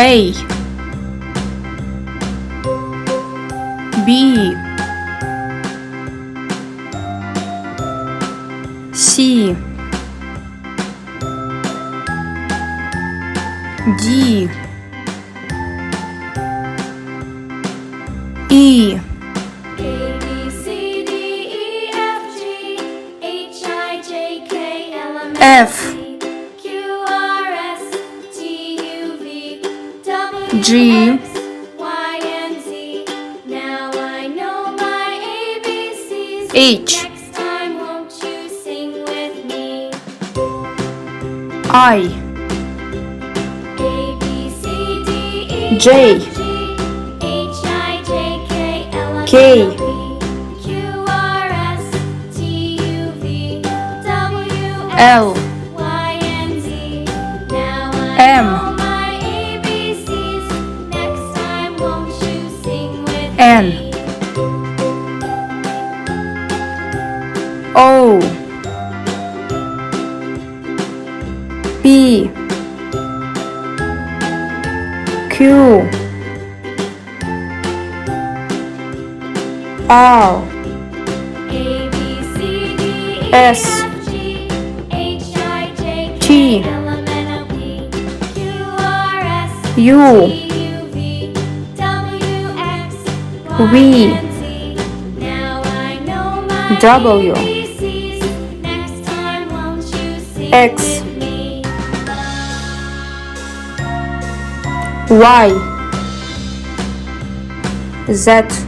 A B C D E F G H I J K L M N O B Q R S T U V W X Y Z